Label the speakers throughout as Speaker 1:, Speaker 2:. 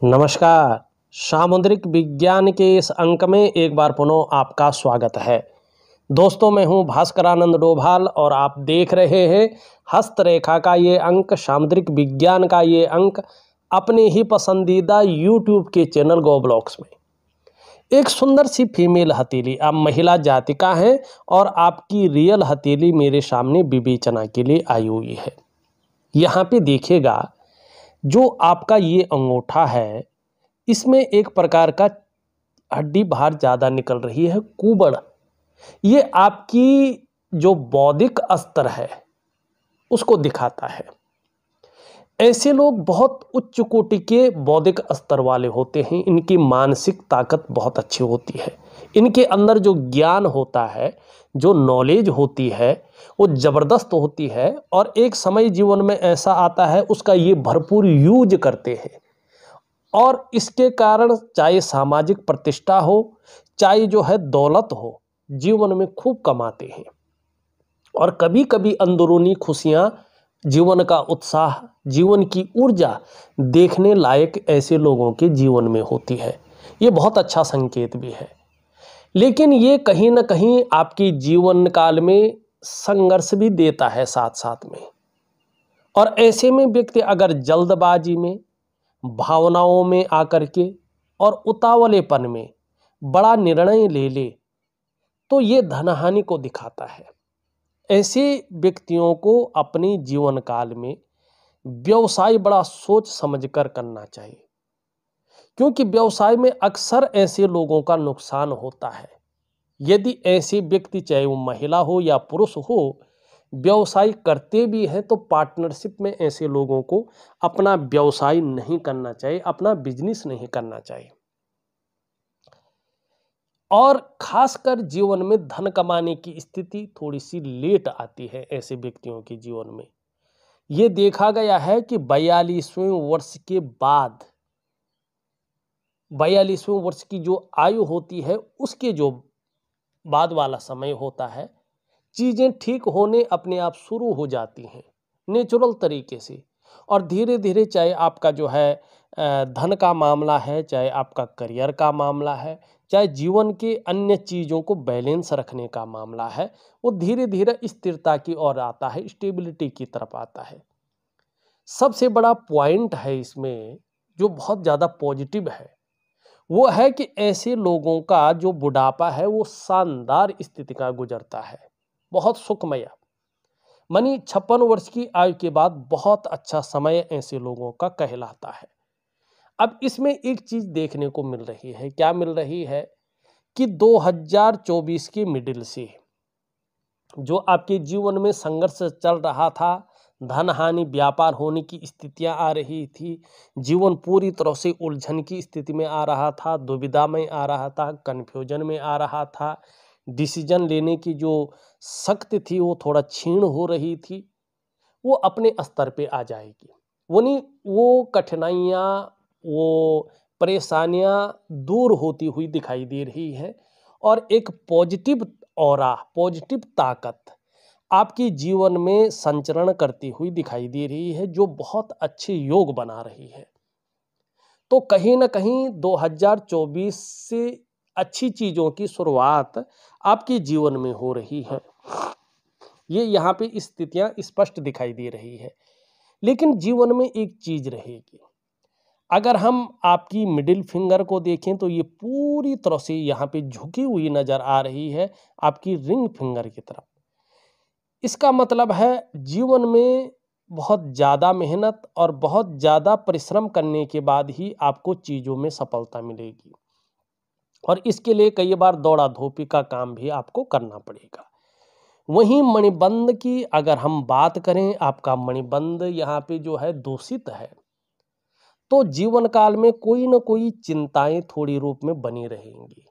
Speaker 1: नमस्कार। सामुद्रिक विज्ञान के इस अंक में एक बार पुनः आपका स्वागत है। दोस्तों, मैं हूं भास्करानंद डोभाल और आप देख रहे हैं हस्तरेखा का ये अंक, सामुद्रिक विज्ञान का ये अंक अपने ही पसंदीदा यूट्यूब के चैनल गो ब्लॉग्स में। एक सुंदर सी फीमेल हथेली, आप महिला जातिका हैं और आपकी रियल हथेली मेरे सामने विवेचना के लिए आई हुई है। यहाँ पे देखिएगा, जो आपका ये अंगूठा है, इसमें एक प्रकार का हड्डी बाहर ज़्यादा निकल रही है, कुबड़। ये आपकी जो बौद्धिक स्तर है उसको दिखाता है। ऐसे लोग बहुत उच्च कोटि के बौद्धिक स्तर वाले होते हैं। इनकी मानसिक ताकत बहुत अच्छी होती है। इनके अंदर जो ज्ञान होता है, जो नॉलेज होती है, वो ज़बरदस्त होती है और एक समय जीवन में ऐसा आता है उसका ये भरपूर यूज करते हैं और इसके कारण चाहे सामाजिक प्रतिष्ठा हो, चाहे जो है दौलत हो, जीवन में खूब कमाते हैं। और कभी कभी अंदरूनी खुशियाँ, जीवन का उत्साह, जीवन की ऊर्जा देखने लायक ऐसे लोगों के जीवन में होती है। ये बहुत अच्छा संकेत भी है। लेकिन ये कहीं ना कहीं आपके जीवन काल में संघर्ष भी देता है साथ साथ में। और ऐसे में व्यक्ति अगर जल्दबाजी में, भावनाओं में आकर के और उतावलेपन में बड़ा निर्णय ले ले तो ये धनहानि को दिखाता है। ऐसे व्यक्तियों को अपने जीवन काल में व्यवसाय बड़ा सोच समझकर करना चाहिए, क्योंकि व्यवसाय में अक्सर ऐसे लोगों का नुकसान होता है। यदि ऐसे व्यक्ति, चाहे वो महिला हो या पुरुष हो, व्यवसाय करते भी हैं तो पार्टनरशिप में ऐसे लोगों को अपना व्यवसाय नहीं करना चाहिए, अपना बिजनेस नहीं करना चाहिए। और खासकर जीवन में धन कमाने की स्थिति थोड़ी सी लेट आती है ऐसे व्यक्तियों के जीवन में। ये देखा गया है कि 42वें वर्ष के बाद, 42वें वर्ष की जो आयु होती है उसके जो बाद वाला समय होता है, चीज़ें ठीक होने अपने आप शुरू हो जाती हैं नेचुरल तरीके से। और धीरे धीरे, चाहे आपका जो है धन का मामला है, चाहे आपका करियर का मामला है, चाहे जीवन के अन्य चीज़ों को बैलेंस रखने का मामला है, वो धीरे धीरे स्थिरता की ओर आता है, स्टेबिलिटी की तरफ आता है। सबसे बड़ा पॉइंट है इसमें जो बहुत ज़्यादा पॉजिटिव है, वो है कि ऐसे लोगों का जो बुढ़ापा है वो शानदार स्थिति का गुजरता है, बहुत सुखमय। मानी 56 वर्ष की आयु के बाद बहुत अच्छा समय ऐसे लोगों का कहलाता है। अब इसमें एक चीज देखने को मिल रही है, क्या मिल रही है कि 2024 की मिडिल से जो आपके जीवन में संघर्ष चल रहा था, धन हानि, व्यापार होने की स्थितियां आ रही थी, जीवन पूरी तरह से उलझन की स्थिति में आ रहा था, दुविधा में आ रहा था, कन्फ्यूजन में आ रहा था, डिसीजन लेने की जो शक्ति थी वो थोड़ा क्षीण हो रही थी, वो अपने स्तर पे आ जाएगी। वो नहीं, वो कठिनाइयाँ, वो परेशानियाँ दूर होती हुई दिखाई दे रही है और एक पॉजिटिव ऑरा, पॉजिटिव ताकत आपके जीवन में संचरण करती हुई दिखाई दे रही है, जो बहुत अच्छे योग बना रही है। तो कहीं ना कहीं 2024 से अच्छी चीज़ों की शुरुआत आपके जीवन में हो रही है। ये यहाँ पे स्थितियाँ स्पष्ट दिखाई दे रही है। लेकिन जीवन में एक चीज रहेगी, अगर हम आपकी मिडिल फिंगर को देखें तो ये पूरी तरह से यहाँ पे झुकी हुई नजर आ रही है आपकी रिंग फिंगर की तरफ। इसका मतलब है जीवन में बहुत ज़्यादा मेहनत और बहुत ज़्यादा परिश्रम करने के बाद ही आपको चीज़ों में सफलता मिलेगी, और इसके लिए कई बार दौड़ा धोपी का काम भी आपको करना पड़ेगा। वहीं मणिबंध की अगर हम बात करें, आपका मणिबंध यहाँ पे जो है दूषित है, तो जीवन काल में कोई ना कोई चिंताएं थोड़ी रूप में बनी रहेंगी।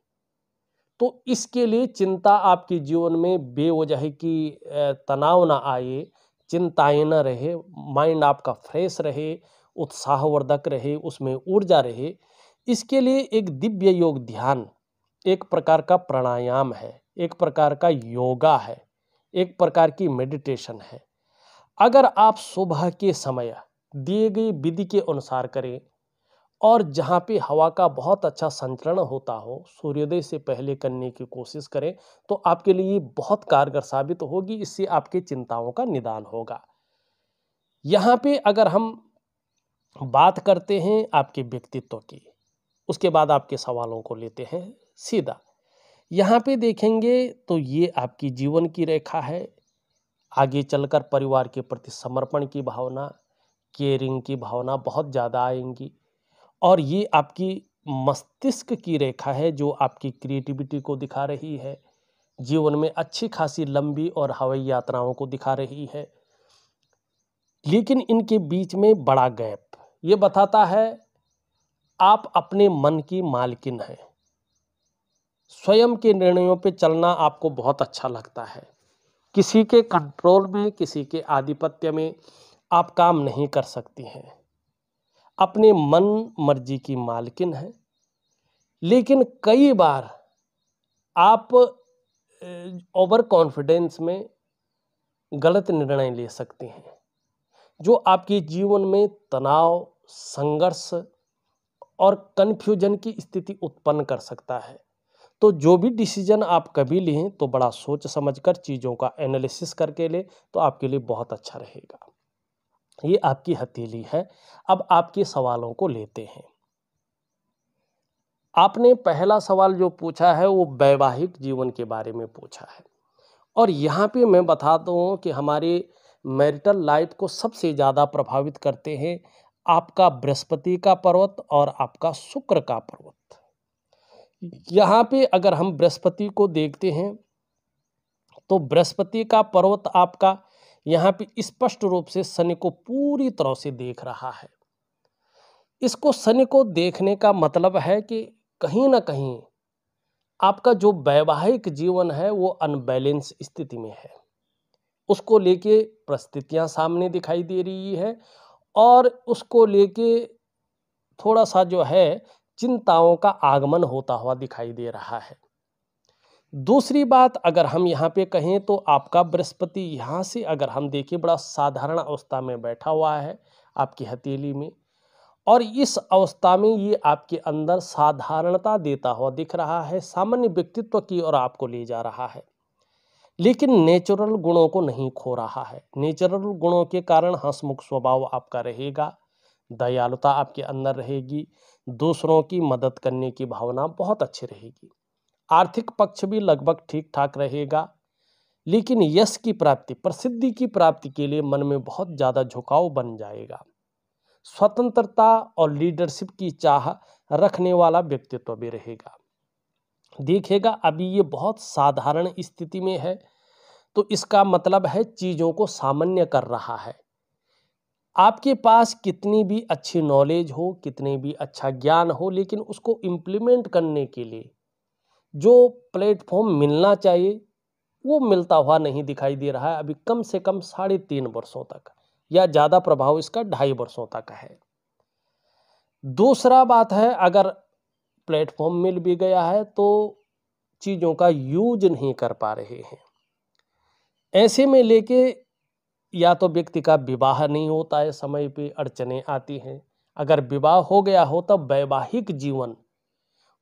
Speaker 1: तो इसके लिए चिंता आपके जीवन में बेवजह की तनाव ना आए, चिंताएं ना रहे, माइंड आपका फ्रेश रहे, उत्साहवर्धक रहे, उसमें ऊर्जा रहे। इसके लिए एक दिव्य योग ध्यान, एक प्रकार का प्राणायाम है, एक प्रकार का योगा है, एक प्रकार की मेडिटेशन है। अगर आप सुबह के समय दिए गए विधि के अनुसार करें और जहाँ पे हवा का बहुत अच्छा संचरण होता हो, सूर्योदय से पहले करने की कोशिश करें, तो आपके लिए ये बहुत कारगर साबित होगी। इससे आपकी चिंताओं का निदान होगा। यहाँ पे अगर हम बात करते हैं आपके व्यक्तित्व की, उसके बाद आपके सवालों को लेते हैं सीधा। यहाँ पे देखेंगे तो ये आपकी जीवन की रेखा है। आगे चलकर परिवार के प्रति समर्पण की भावना, केयरिंग की भावना बहुत ज़्यादा आएंगी। और ये आपकी मस्तिष्क की रेखा है जो आपकी क्रिएटिविटी को दिखा रही है, जीवन में अच्छी खासी लंबी और हवाई यात्राओं को दिखा रही है। लेकिन इनके बीच में बड़ा गैप ये बताता है आप अपने मन की मालकिन हैं। स्वयं के निर्णयों पे चलना आपको बहुत अच्छा लगता है। किसी के कंट्रोल में, किसी के आधिपत्य में आप काम नहीं कर सकती हैं। अपने मन मर्जी की मालकिन है। लेकिन कई बार आप ओवर कॉन्फिडेंस में गलत निर्णय ले सकते हैं, जो आपके जीवन में तनाव, संघर्ष और कन्फ्यूजन की स्थिति उत्पन्न कर सकता है। तो जो भी डिसीजन आप कभी लें तो बड़ा सोच समझकर चीज़ों का एनालिसिस करके लें, तो आपके लिए बहुत अच्छा रहेगा। ये आपकी हथेली है। अब आपके सवालों को लेते हैं। आपने पहला सवाल जो पूछा है वो वैवाहिक जीवन के बारे में पूछा है। और यहाँ पे मैं बताता हूँ कि हमारे मैरिटल लाइफ को सबसे ज़्यादा प्रभावित करते हैं आपका बृहस्पति का पर्वत और आपका शुक्र का पर्वत। यहाँ पे अगर हम बृहस्पति को देखते हैं तो बृहस्पति का पर्वत आपका यहाँ पे स्पष्ट रूप से शनि को पूरी तरह से देख रहा है। इसको शनि को देखने का मतलब है कि कहीं ना कहीं आपका जो वैवाहिक जीवन है वो अनबैलेंस स्थिति में है। उसको लेके परिस्थितियां सामने दिखाई दे रही है और उसको लेके थोड़ा सा जो है चिंताओं का आगमन होता हुआ दिखाई दे रहा है। दूसरी बात अगर हम यहाँ पे कहें तो आपका बृहस्पति यहाँ से अगर हम देखें बड़ा साधारण अवस्था में बैठा हुआ है आपकी हथेली में, और इस अवस्था में ये आपके अंदर साधारणता देता हुआ दिख रहा है, सामान्य व्यक्तित्व की ओर आपको ले जा रहा है, लेकिन नेचुरल गुणों को नहीं खो रहा है। नेचुरल गुणों के कारण हंसमुख स्वभाव आपका रहेगा, दयालुता आपके अंदर रहेगी, दूसरों की मदद करने की भावना बहुत अच्छी रहेगी। आर्थिक पक्ष भी लगभग ठीक ठाक रहेगा, लेकिन यश की प्राप्ति, प्रसिद्धि की प्राप्ति के लिए मन में बहुत ज़्यादा झुकाव बन जाएगा। स्वतंत्रता और लीडरशिप की चाह रखने वाला व्यक्तित्व भी रहेगा। देखिएगा अभी ये बहुत साधारण स्थिति में है, तो इसका मतलब है चीज़ों को सामान्य कर रहा है। आपके पास कितनी भी अच्छी नॉलेज हो, कितने भी अच्छा ज्ञान हो, लेकिन उसको इम्प्लीमेंट करने के लिए जो प्लेटफॉर्म मिलना चाहिए वो मिलता हुआ नहीं दिखाई दे रहा है अभी, कम से कम 3.5 वर्षों तक, या ज़्यादा प्रभाव इसका 2.5 वर्षों तक है। दूसरा बात है अगर प्लेटफॉर्म मिल भी गया है तो चीज़ों का यूज नहीं कर पा रहे हैं। ऐसे में लेके या तो व्यक्ति का विवाह नहीं होता है, समय पे अड़चने आती हैं। अगर विवाह हो गया हो तब वैवाहिक जीवन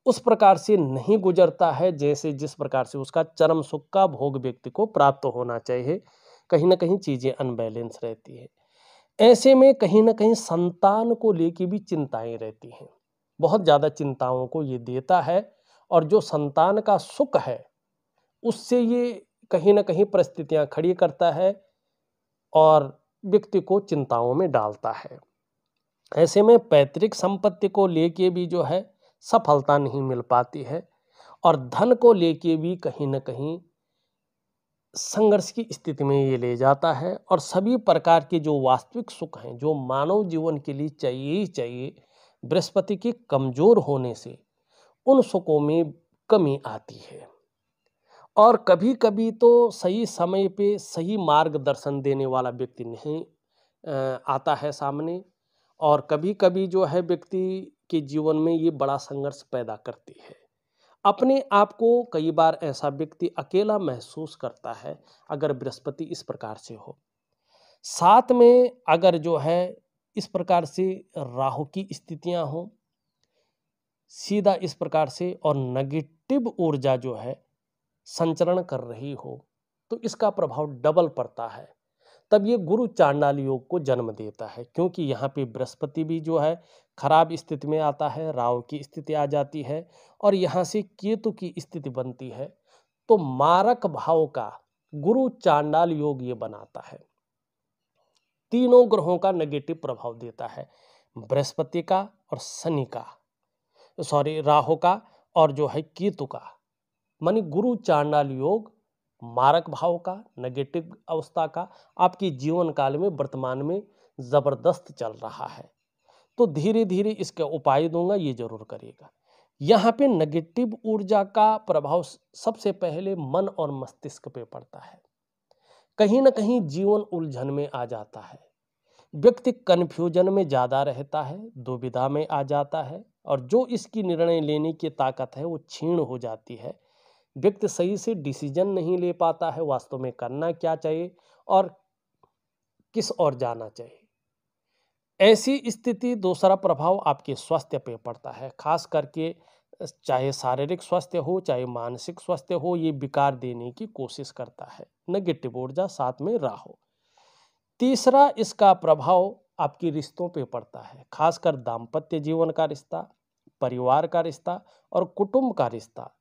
Speaker 1: उस प्रकार से नहीं गुजरता है जैसे जिस प्रकार से उसका चरम सुख का भोग व्यक्ति को प्राप्त होना चाहिए। कहीं ना कहीं चीज़ें अनबैलेंस रहती है। ऐसे में कहीं ना कहीं संतान को लेके भी चिंताएं रहती हैं, बहुत ज़्यादा चिंताओं को ये देता है। और जो संतान का सुख है उससे ये कहीं ना कहीं परिस्थितियां खड़ी करता है और व्यक्ति को चिंताओं में डालता है। ऐसे में पैतृक संपत्ति को लेके भी जो है सफलता नहीं मिल पाती है, और धन को लेके भी कहीं ना कहीं संघर्ष की स्थिति में ये ले जाता है। और सभी प्रकार के जो वास्तविक सुख हैं जो मानव जीवन के लिए चाहिए ही चाहिए, बृहस्पति के कमजोर होने से उन सुखों में कमी आती है। और कभी कभी तो सही समय पे सही मार्गदर्शन देने वाला व्यक्ति नहीं आता है सामने, और कभी कभी जो है व्यक्ति के जीवन में ये बड़ा संघर्ष पैदा करती है। अपने आप को कई बार ऐसा व्यक्ति अकेला महसूस करता है अगर बृहस्पति इस प्रकार से हो। साथ में अगर जो है इस प्रकार से राहु की स्थितियां हो सीधा इस प्रकार से और नेगेटिव ऊर्जा जो है संचरण कर रही हो, तो इसका प्रभाव डबल पड़ता है। तब ये गुरु चांडाल योग को जन्म देता है, क्योंकि यहाँ पे बृहस्पति भी जो है खराब स्थिति में आता है, राहु की स्थिति आ जाती है और यहाँ से केतु की स्थिति बनती है। तो मारक भाव का गुरु चांडाल योग ये बनाता है, तीनों ग्रहों का नेगेटिव प्रभाव देता है, बृहस्पति का और शनि का, राहु का और जो है केतु का। मानी गुरु चांडाल योग मारक भाव का, नेगेटिव अवस्था का आपके जीवन काल में वर्तमान में जबरदस्त चल रहा है। तो धीरे धीरे इसके उपाय दूंगा, ये जरूर करिएगा। यहाँ पे नेगेटिव ऊर्जा का प्रभाव सबसे पहले मन और मस्तिष्क पे पड़ता है। कहीं ना कहीं जीवन उलझन में आ जाता है, व्यक्ति कन्फ्यूजन में ज़्यादा रहता है, दुविधा में आ जाता है और जो इसकी निर्णय लेने की ताकत है वो क्षीण हो जाती है। व्यक्ति सही से डिसीजन नहीं ले पाता है, वास्तव में करना क्या चाहिए और किस ओर जाना चाहिए। ऐसी स्थिति दूसरा प्रभाव आपके स्वास्थ्य पे पड़ता है, खास करके चाहे शारीरिक स्वास्थ्य हो चाहे मानसिक स्वास्थ्य हो, ये विकार देने की कोशिश करता है, नेगेटिव ऊर्जा साथ में राहु। तीसरा इसका प्रभाव आपके रिश्तों पे पड़ता है, खासकर दाम्पत्य जीवन का रिश्ता, परिवार का रिश्ता और कुटुंब का रिश्ता।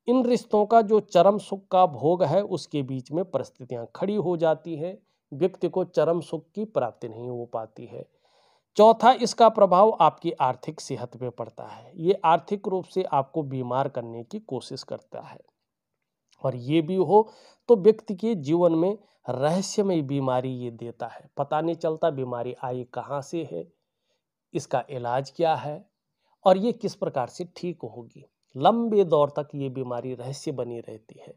Speaker 1: इन रिश्तों का जो चरम सुख का भोग है उसके बीच में परिस्थितियां खड़ी हो जाती है, व्यक्ति को चरम सुख की प्राप्ति नहीं हो पाती है। चौथा इसका प्रभाव आपकी आर्थिक सेहत पे पड़ता है, ये आर्थिक रूप से आपको बीमार करने की कोशिश करता है और ये भी हो तो व्यक्ति के जीवन में रहस्यमय बीमारी ये देता है, पता नहीं चलता बीमारी आई कहाँ से है, इसका इलाज क्या है और ये किस प्रकार से ठीक होगी। लंबे दौर तक ये बीमारी रहस्य बनी रहती है।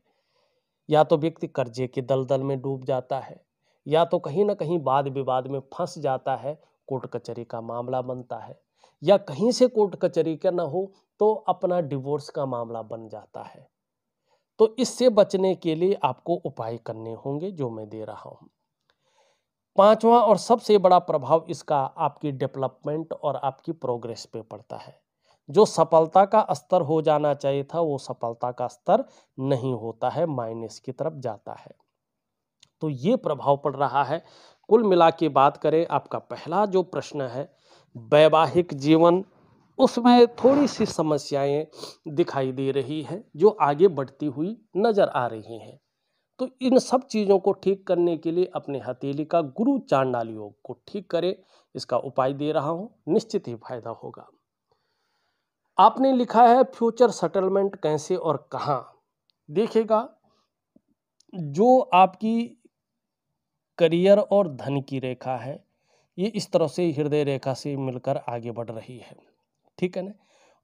Speaker 1: या तो व्यक्ति कर्जे के दलदल में डूब जाता है, या तो कहीं ना कहीं वाद विवाद में फंस जाता है, कोर्ट कचहरी का मामला बनता है, या कहीं से कोर्ट कचहरी का ना हो तो अपना डिवोर्स का मामला बन जाता है। तो इससे बचने के लिए आपको उपाय करने होंगे जो मैं दे रहा हूं। पांचवा और सबसे बड़ा प्रभाव इसका आपकी डेवलपमेंट और आपकी प्रोग्रेस पे पड़ता है। जो सफलता का स्तर हो जाना चाहिए था वो सफलता का स्तर नहीं होता है, माइनस की तरफ जाता है। तो ये प्रभाव पड़ रहा है। कुल मिला के बात करें, आपका पहला जो प्रश्न है वैवाहिक जीवन, उसमें थोड़ी सी समस्याएं दिखाई दे रही है जो आगे बढ़ती हुई नजर आ रही हैं। तो इन सब चीज़ों को ठीक करने के लिए अपने हथेली का गुरु चांडाल योग को ठीक करें, इसका उपाय दे रहा हूं, निश्चित ही फायदा होगा। आपने लिखा है फ्यूचर सेटलमेंट कैसे और कहां। देखिएगा, जो आपकी करियर और धन की रेखा है ये इस तरह से हृदय रेखा से मिलकर आगे बढ़ रही है, ठीक है ना,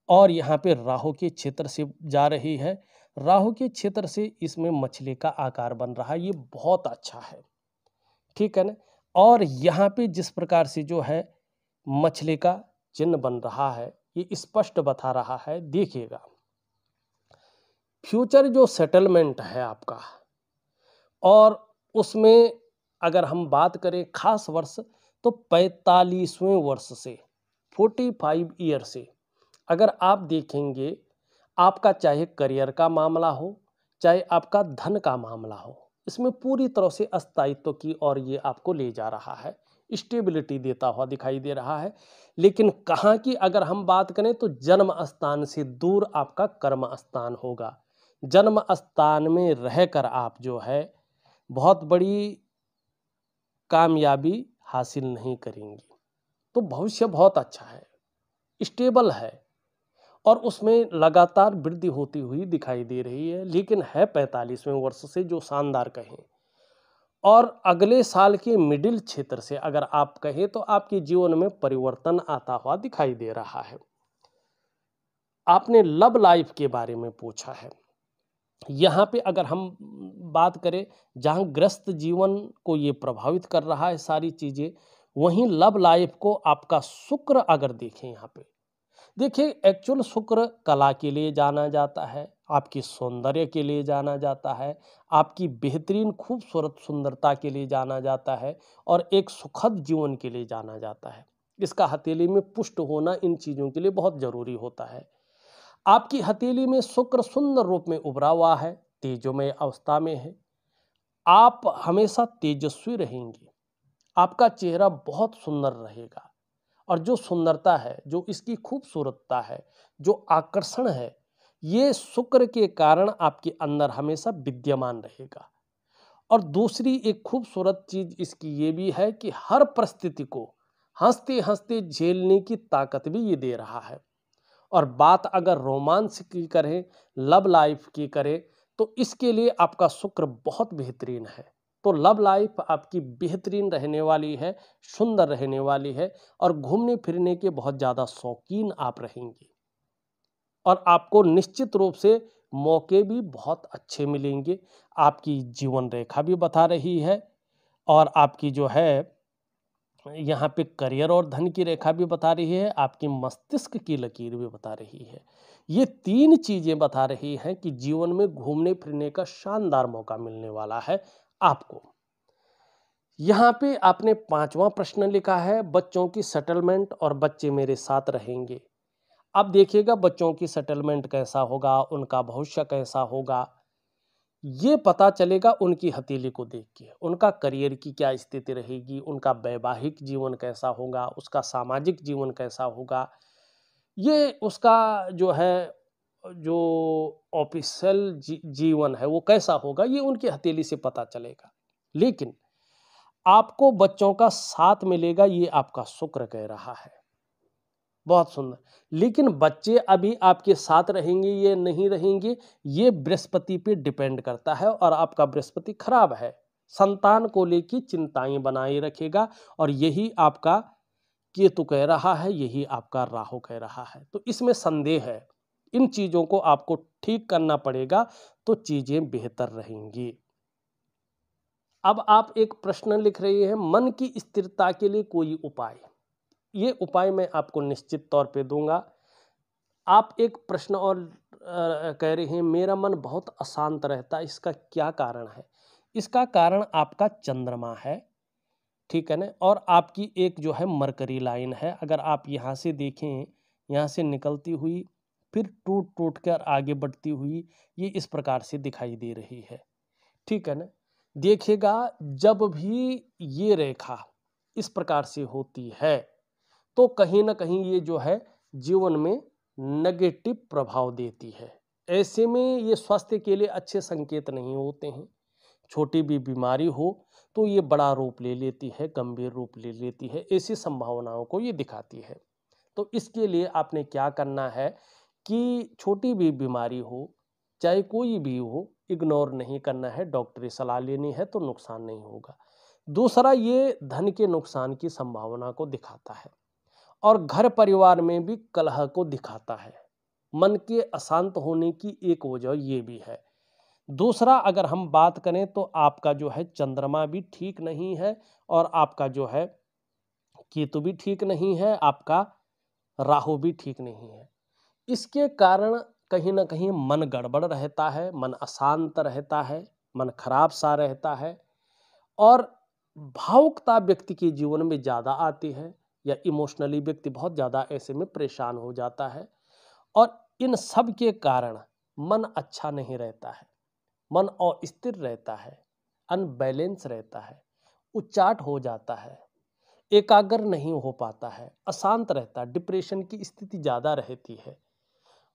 Speaker 1: और यहाँ पे राहु के क्षेत्र से जा रही है। राहु के क्षेत्र से इसमें मछली का आकार बन रहा है, ये बहुत अच्छा है, ठीक है ना। और यहाँ पे जिस प्रकार से जो है मछली का चिन्ह बन रहा है ये स्पष्ट बता रहा है। देखिएगा, फ्यूचर जो सेटलमेंट है आपका, और उसमें अगर हम बात करें खास वर्ष तो 45वें वर्ष से 45 ईयर से अगर आप देखेंगे, आपका चाहे करियर का मामला हो चाहे आपका धन का मामला हो, इसमें पूरी तरह से अस्थायित्व की और ये आपको ले जा रहा है, स्टेबिलिटी देता हुआ दिखाई दे रहा है। लेकिन कहाँ की अगर हम बात करें तो जन्म स्थान से दूर आपका कर्म स्थान होगा। जन्म स्थान में रहकर आप जो है बहुत बड़ी कामयाबी हासिल नहीं करेंगी। तो भविष्य बहुत अच्छा है, स्टेबल है और उसमें लगातार वृद्धि होती हुई दिखाई दे रही है, लेकिन है 45वें वर्ष से जो शानदार कहें। और अगले साल के मिडिल क्षेत्र से अगर आप कहें तो आपके जीवन में परिवर्तन आता हुआ दिखाई दे रहा है। आपने लव लाइफ के बारे में पूछा है। यहाँ पे अगर हम बात करें जहाँ ग्रस्त जीवन को ये प्रभावित कर रहा है सारी चीज़ें, वहीं लव लाइफ को आपका शुक्र अगर देखें, यहाँ पे देखिए एक्चुअल शुक्र कला के लिए जाना जाता है, आपकी सौंदर्य के लिए जाना जाता है, आपकी बेहतरीन खूबसूरत सुंदरता के लिए जाना जाता है और एक सुखद जीवन के लिए जाना जाता है। इसका हथेली में पुष्ट होना इन चीज़ों के लिए बहुत ज़रूरी होता है। आपकी हथेली में शुक्र सुंदर रूप में उभरा हुआ है, तेजोमय अवस्था में है। आप हमेशा तेजस्वी रहेंगे, आपका चेहरा बहुत सुंदर रहेगा और जो सुंदरता है, जो इसकी खूबसूरतता है, जो आकर्षण है, ये शुक्र के कारण आपके अंदर हमेशा विद्यमान रहेगा। और दूसरी एक खूबसूरत चीज इसकी ये भी है कि हर परिस्थिति को हंसते हंसते झेलने की ताकत भी ये दे रहा है। और बात अगर रोमांस की करें, लव लाइफ की करें, तो इसके लिए आपका शुक्र बहुत बेहतरीन है। तो लव लाइफ आपकी बेहतरीन रहने वाली है, सुंदर रहने वाली है और घूमने फिरने के बहुत ज़्यादा शौकीन आप रहेंगे। और आपको निश्चित रूप से मौके भी बहुत अच्छे मिलेंगे। आपकी जीवन रेखा भी बता रही है और आपकी जो है यहाँ पे करियर और धन की रेखा भी बता रही है, आपकी मस्तिष्क की लकीर भी बता रही है। ये 3 चीज़ें बता रही हैं कि जीवन में घूमने फिरने का शानदार मौका मिलने वाला है आपको। यहाँ पे आपने 5वां प्रश्न लिखा है, बच्चों की सेटलमेंट और बच्चे मेरे साथ रहेंगे। अब देखिएगा बच्चों की सेटलमेंट कैसा होगा, उनका भविष्य कैसा होगा, ये पता चलेगा उनकी हथेली को देख के। उनका करियर की क्या स्थिति रहेगी, उनका वैवाहिक जीवन कैसा होगा, उसका सामाजिक जीवन कैसा होगा, ये उसका जो है, जो ऑफिशियल जीवन है वो कैसा होगा, ये उनकी हथेली से पता चलेगा। लेकिन आपको बच्चों का साथ मिलेगा, ये आपका शुक्र कह रहा है। बहुत सुंदर। लेकिन बच्चे अभी आपके साथ रहेंगे ये नहीं रहेंगे, ये बृहस्पति पे डिपेंड करता है और आपका बृहस्पति खराब है, संतान को लेकर चिंताएं बनाए रखेगा और यही आपका केतु कह रहा है, यही आपका राहु कह रहा है। तो इसमें संदेह है, इन चीजों को आपको ठीक करना पड़ेगा तो चीजें बेहतर रहेंगी। अब आप एक प्रश्न लिख रहे हैं, मन की स्थिरता के लिए कोई उपाय। ये उपाय मैं आपको निश्चित तौर पे दूंगा। आप एक प्रश्न और कह रहे हैं, मेरा मन बहुत अशांत रहता है, इसका क्या कारण है। इसका कारण आपका चंद्रमा है, ठीक है ना, और आपकी एक जो है मरकरी लाइन है। अगर आप यहाँ से देखें, यहाँ से निकलती हुई फिर टूट टूट कर आगे बढ़ती हुई, ये इस प्रकार से दिखाई दे रही है, ठीक है ना। देखिएगा, जब भी ये रेखा इस प्रकार से होती है तो कहीं ना कहीं ये जो है जीवन में नेगेटिव प्रभाव देती है। ऐसे में ये स्वास्थ्य के लिए अच्छे संकेत नहीं होते हैं। छोटी भी बीमारी हो तो ये बड़ा रूप ले लेती है, गंभीर रूप ले लेती है, ऐसी संभावनाओं को ये दिखाती है। तो इसके लिए आपने क्या करना है कि छोटी भी बीमारी हो, चाहे कोई भी हो, इग्नोर नहीं करना है, डॉक्टरी सलाह लेनी है तो नुकसान नहीं होगा। दूसरा, ये धन के नुकसान की संभावना को दिखाता है और घर परिवार में भी कलह को दिखाता है। मन के अशांत होने की एक वजह ये भी है। दूसरा, अगर हम बात करें तो आपका जो है चंद्रमा भी ठीक नहीं है और आपका जो है केतु भी ठीक नहीं है, आपका राहु भी ठीक नहीं है। इसके कारण कहीं ना कहीं मन गड़बड़ रहता है, मन अशांत रहता है, मन खराब सा रहता है और भावुकता व्यक्ति के जीवन में ज़्यादा आती है या इमोशनली व्यक्ति बहुत ज़्यादा ऐसे में परेशान हो जाता है। और इन सब के कारण मन अच्छा नहीं रहता है, मन अस्थिर रहता है, अनबैलेंस रहता है, उच्चाट हो जाता है, एकाग्र नहीं हो पाता है, अशांत रहता है, डिप्रेशन की स्थिति ज़्यादा रहती है।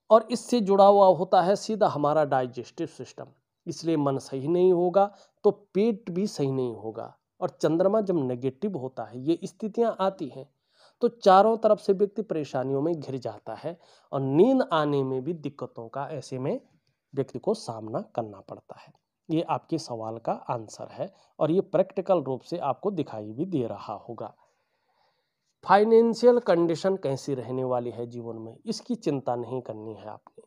Speaker 1: और इससे जुड़ा हुआ होता है सीधा हमारा डाइजेस्टिव सिस्टम। इसलिए मन सही नहीं होगा तो पेट भी सही नहीं होगा। और चंद्रमा जब नेगेटिव होता है, ये स्थितियां आती हैं तो चारों तरफ से व्यक्ति परेशानियों में घिर जाता है और नींद आने में भी दिक्कतों का ऐसे में व्यक्ति को सामना करना पड़ता है। ये आपके सवाल का आंसर है और ये प्रैक्टिकल रूप से आपको दिखाई भी दे रहा होगा। फाइनेंशियल कंडीशन कैसी रहने वाली है जीवन में, इसकी चिंता नहीं करनी है आपने।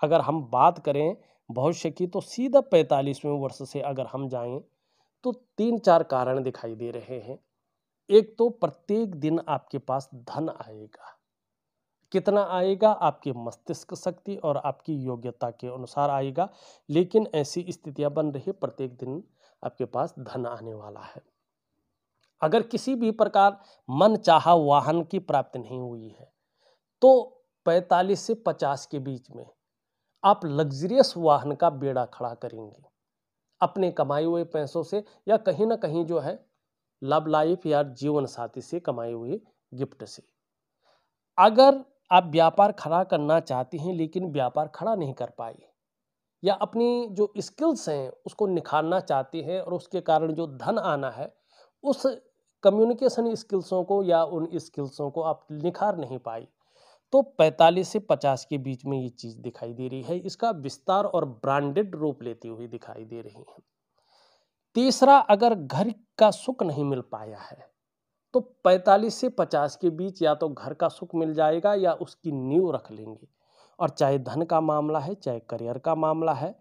Speaker 1: अगर हम बात करें भविष्य की तो सीधा 45वें वर्ष से अगर हम जाएं तो 3-4 कारण दिखाई दे रहे हैं। एक तो प्रत्येक दिन आपके पास धन आएगा। कितना आएगा, आपके मस्तिष्क शक्ति और आपकी योग्यता के अनुसार आएगा, लेकिन ऐसी स्थितियां बन रही है प्रत्येक दिन आपके पास धन आने वाला है। अगर किसी भी प्रकार मन चाहा वाहन की प्राप्ति नहीं हुई है तो 45 से 50 के बीच में आप लग्जरियस वाहन का बेड़ा खड़ा करेंगे अपने कमाए हुए पैसों से, या कहीं ना कहीं जो है लव लाइफ या जीवन साथी से कमाए हुए गिफ्ट से। अगर आप व्यापार खड़ा करना चाहते हैं लेकिन व्यापार खड़ा नहीं कर पाए, या अपनी जो स्किल्स हैं उसको निखारना चाहते हैं और उसके कारण जो धन आना है उस कम्युनिकेशन स्किल्सों को या उन स्किल्सों को आप निखार नहीं पाए, तो 45 से 50 के बीच में ये चीज़ दिखाई दे रही है। इसका विस्तार और ब्रांडेड रूप लेती हुई दिखाई दे रही है। तीसरा, अगर घर का सुख नहीं मिल पाया है तो 45 से 50 के बीच या तो घर का सुख मिल जाएगा या उसकी नींव रख लेंगे। और चाहे धन का मामला है चाहे करियर का मामला है,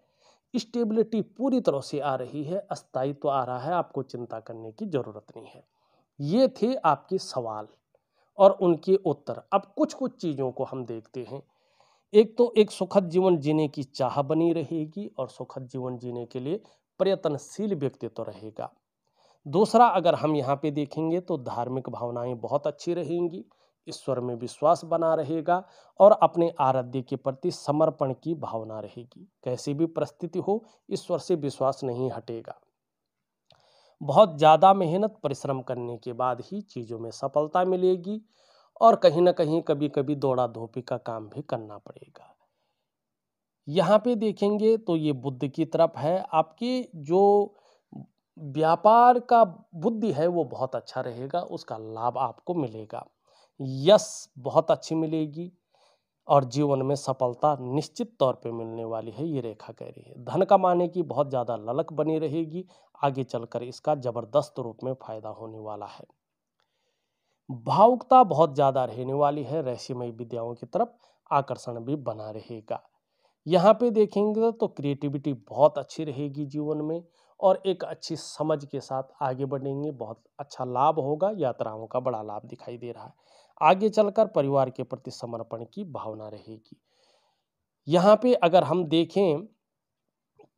Speaker 1: स्टेबिलिटी पूरी तरह से आ रही है, अस्थायित्व आ रहा है, आपको चिंता करने की जरूरत नहीं है। ये थे आपके सवाल और उनके उत्तर। अब कुछ कुछ चीज़ों को हम देखते हैं। एक तो एक सुखद जीवन जीने की चाह बनी रहेगी और सुखद जीवन जीने के लिए प्रयत्नशील व्यक्तित्व रहेगा। दूसरा, अगर हम यहाँ पे देखेंगे तो धार्मिक भावनाएं बहुत अच्छी रहेंगी, ईश्वर में विश्वास बना रहेगा और अपने आराध्य के प्रति समर्पण की भावना रहेगी। कैसी भी परिस्थिति हो, ईश्वर से विश्वास नहीं हटेगा। बहुत ज़्यादा मेहनत परिश्रम करने के बाद ही चीज़ों में सफलता मिलेगी और कहीं ना कहीं कभी कभी दौड़ा धोपी का काम भी करना पड़ेगा। यहाँ पे देखेंगे तो ये बुद्ध की तरफ है। आपकी जो व्यापार का बुद्धि है वो बहुत अच्छा रहेगा, उसका लाभ आपको मिलेगा, यश बहुत अच्छी मिलेगी और जीवन में सफलता निश्चित तौर पे मिलने वाली है, ये रेखा कह रही है। धन कमाने की बहुत ज़्यादा ललक बनी रहेगी, आगे चलकर इसका जबरदस्त रूप में फायदा होने वाला है। भावुकता बहुत ज़्यादा रहने वाली है, रहस्यमय विद्याओं की तरफ आकर्षण भी बना रहेगा। यहाँ पे देखेंगे तो क्रिएटिविटी बहुत अच्छी रहेगी जीवन में और एक अच्छी समझ के साथ आगे बढ़ेंगे, बहुत अच्छा लाभ होगा, यात्राओं का बड़ा लाभ दिखाई दे रहा है। आगे चलकर परिवार के प्रति समर्पण की भावना रहेगी। यहाँ पे अगर हम देखें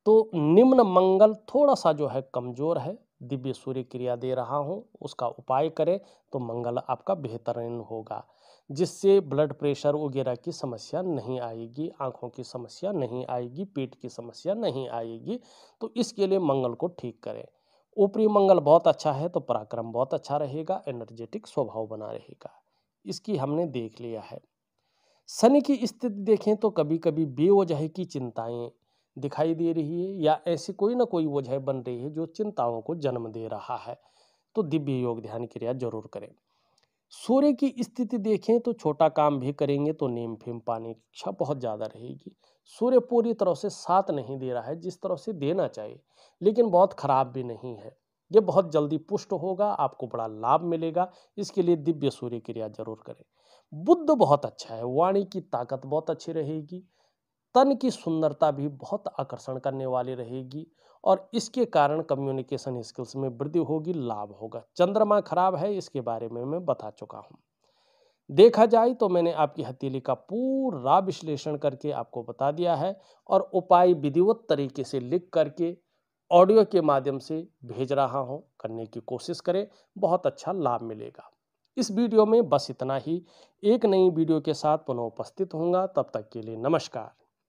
Speaker 1: तो निम्न मंगल थोड़ा सा जो है कमजोर है, दिव्य सूर्य क्रिया दे रहा हूँ, उसका उपाय करें तो मंगल आपका बेहतरीन होगा, जिससे ब्लड प्रेशर वगैरह की समस्या नहीं आएगी, आंखों की समस्या नहीं आएगी, पेट की समस्या नहीं आएगी। तो इसके लिए मंगल को ठीक करें। ऊपरी मंगल बहुत अच्छा है तो पराक्रम बहुत अच्छा रहेगा, एनर्जेटिक स्वभाव बना रहेगा, इसकी हमने देख लिया है। शनि की स्थिति देखें तो कभी कभी बेवजह की चिंताएं दिखाई दे रही है या ऐसी कोई ना कोई वजह बन रही है जो चिंताओं को जन्म दे रहा है, तो दिव्य योग ध्यान क्रिया जरूर करें। सूर्य की स्थिति देखें तो छोटा काम भी करेंगे तो नेम फेम पाने की इच्छा बहुत ज़्यादा रहेगी। सूर्य पूरी तरह से साथ नहीं दे रहा है जिस तरह से देना चाहिए, लेकिन बहुत खराब भी नहीं है, ये बहुत जल्दी पुष्ट होगा, आपको बड़ा लाभ मिलेगा। इसके लिए दिव्य सूर्य क्रिया जरूर करें। बुद्ध बहुत अच्छा है, वाणी की ताकत बहुत अच्छी रहेगी, तन की सुंदरता भी बहुत आकर्षण करने वाली रहेगी और इसके कारण कम्युनिकेशन स्किल्स में वृद्धि होगी, लाभ होगा। चंद्रमा खराब है, इसके बारे में मैं बता चुका हूं। देखा जाए तो मैंने आपकी हथेली का पूरा विश्लेषण करके आपको बता दिया है और उपाय विधिवत तरीके से लिख करके ऑडियो के माध्यम से भेज रहा हूं, करने की कोशिश करें, बहुत अच्छा लाभ मिलेगा। इस वीडियो में बस इतना ही। एक नई वीडियो के साथ पुनः उपस्थित होऊंगा, तब तक के लिए नमस्कार।